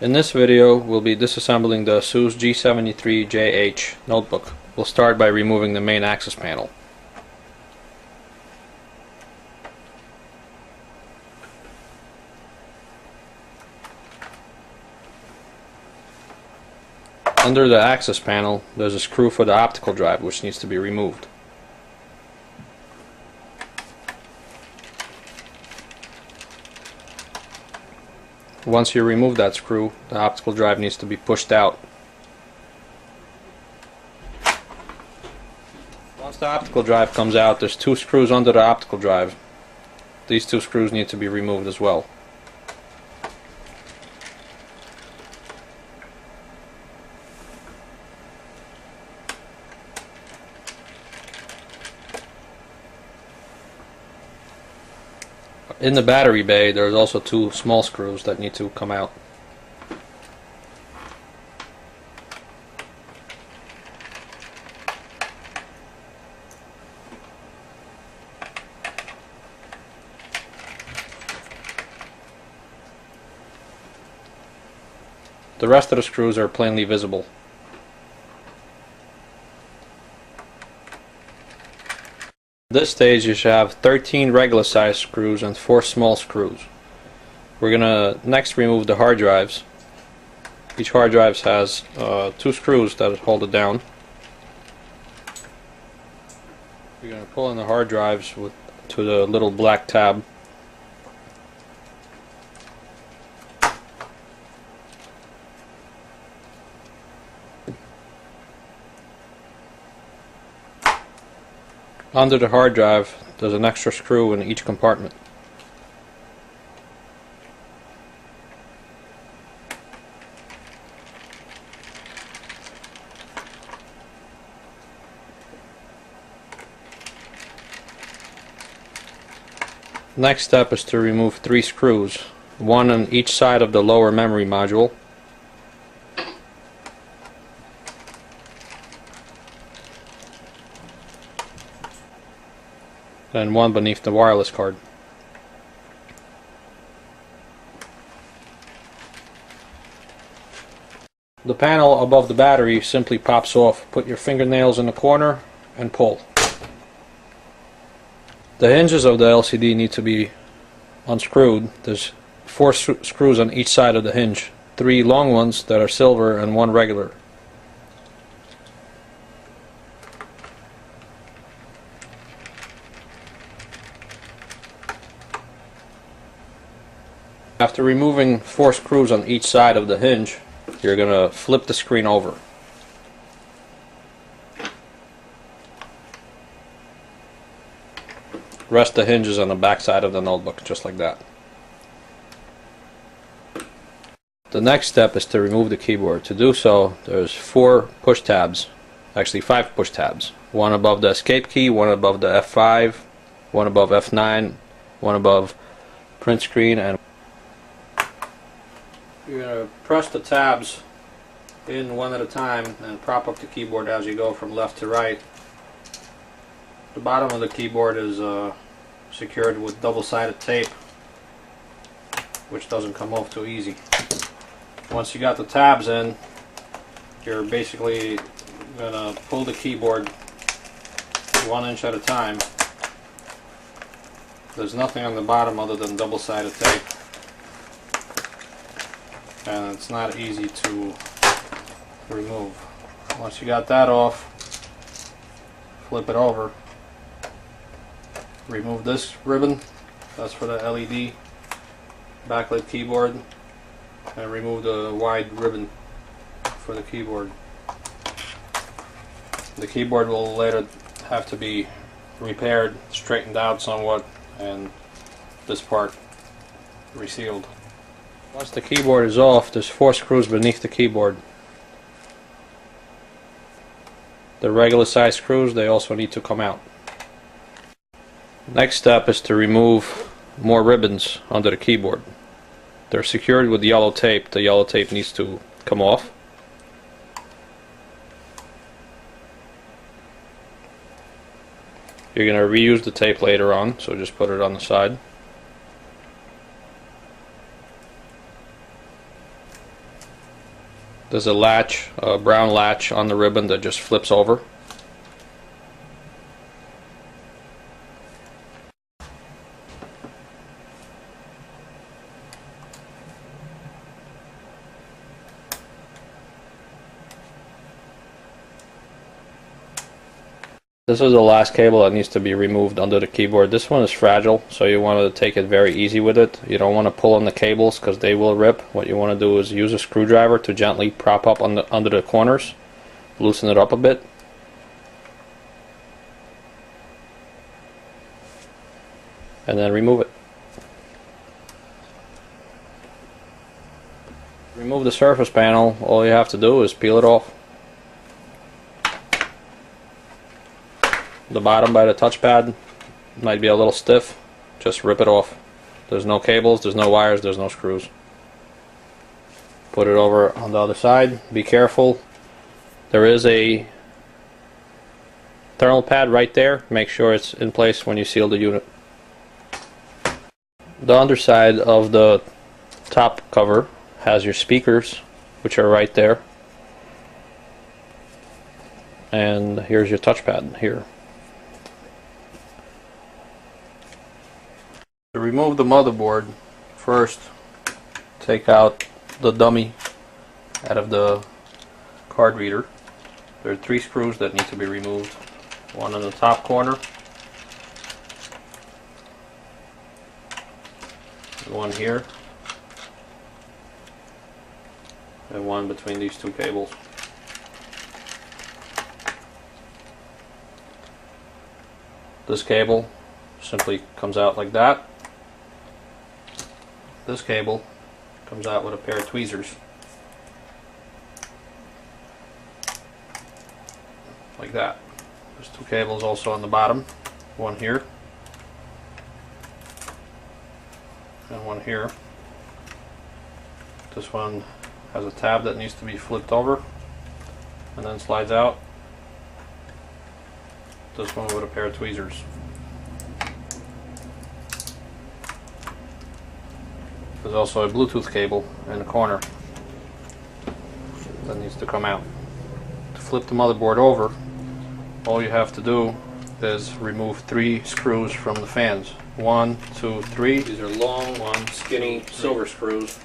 In this video, we'll be disassembling the Asus G73JW notebook. We'll start by removing the main access panel. Under the access panel, there's a screw for the optical drive which needs to be removed. Once you remove that screw, the optical drive needs to be pushed out. Once the optical drive comes out, there's two screws under the optical drive. These two screws need to be removed as well. In the battery bay, there's also two small screws that need to come out. The rest of the screws are plainly visible. At this stage you should have 13 regular size screws and 4 small screws. We're gonna next remove the hard drives. Each hard drive has 2 screws that hold it down. You're gonna pull in the hard drives to the little black tab. Under the hard drive, there's an extra screw in each compartment. Next step is to remove 3 screws, one on each side of the lower memory module. And one beneath the wireless card. The panel above the battery simply pops off. Put your fingernails in the corner and pull. The hinges of the LCD need to be unscrewed. There's 4 screws on each side of the hinge. 3 long ones that are silver and 1 regular. After removing 4 screws on each side of the hinge, you're going to flip the screen over. Rest the hinges on the back side of the notebook, just like that. The next step is to remove the keyboard. To do so, there's 4 push tabs, actually 5 push tabs. One above the escape key, one above the F5, one above F9, one above print screen, and you're going to press the tabs in one at a time and prop up the keyboard as you go from left to right. The bottom of the keyboard is secured with double-sided tape, which doesn't come off too easy. Once you got the tabs in, you're basically going to pull the keyboard 1 inch at a time. There's nothing on the bottom other than double-sided tape, and it's not easy to remove. Once you got that off, flip it over. Remove this ribbon, that's for the LED backlit keyboard, and remove the wide ribbon for the keyboard. The keyboard will later have to be repaired, straightened out somewhat, and this part resealed. Once the keyboard is off, there's 4 screws beneath the keyboard. The regular size screws, they also need to come out. Next step is to remove more ribbons under the keyboard. They're secured with yellow tape. The yellow tape needs to come off. You're going to reuse the tape later on, so just put it on the side. There's a latch, a brown latch on the ribbon that just flips over. This is the last cable that needs to be removed under the keyboard. This one is fragile, so you want to take it very easy with it. You don't want to pull on the cables because they will rip. What you want to do is use a screwdriver to gently prop up on under the corners, loosen it up a bit. And then remove it. Remove the surface panel. All you have to do is peel it off. The bottom by the touchpad might be a little stiff. Just rip it off. There's no cables, there's no wires, there's no screws. Put it over on the other side. Be careful. There is a thermal pad right there. Make sure it's in place when you seal the unit. The underside of the top cover has your speakers, which are right there. And here's your touchpad here. To remove the motherboard, first take out the dummy out of the card reader. There are 3 screws that need to be removed. One in the top corner, one here, and one between these 2 cables. This cable simply comes out like that. This cable comes out with a pair of tweezers, like that. There's 2 cables also on the bottom, one here and one here. This one has a tab that needs to be flipped over and then slides out. This one with a pair of tweezers. There's also a Bluetooth cable in the corner that needs to come out. To flip the motherboard over, all you have to do is remove 3 screws from the fans. 1, 2, 3. These are long, skinny silver screws.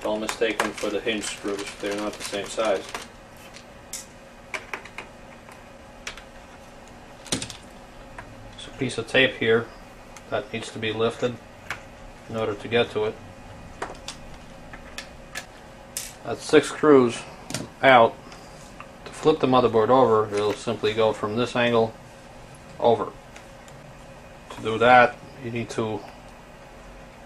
Don't mistake them for the hinge screws. They're not the same size. There's a piece of tape here that needs to be lifted in order to get to it. That's 6 screws out. To flip the motherboard over, it'll simply go from this angle over. To do that, you need to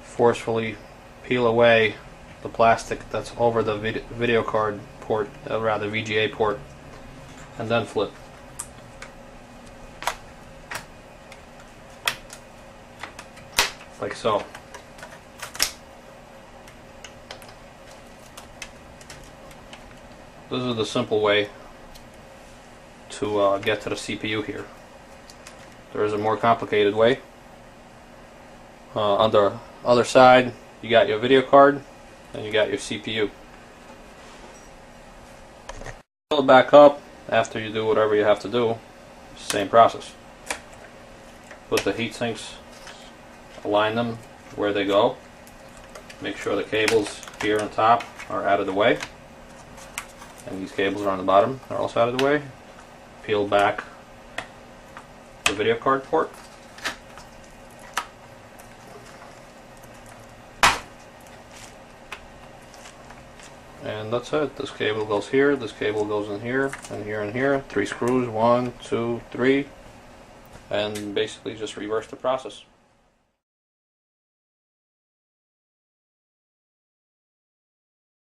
forcefully peel away the plastic that's over the video card port, rather VGA port, and then flip. Like so. This is the simple way to get to the CPU here. There is a more complicated way. On the other side, you got your video card and you got your CPU. Fill it back up after you do whatever you have to do. Same process. Put the heat sinks, align them where they go. Make sure the cables here on top are out of the way. And these cables are on the bottom, they're also out of the way. Peel back the video card port. And that's it. This cable goes here, this cable goes in here, and here and here. 3 screws, 1, 2, 3, and basically just reverse the process.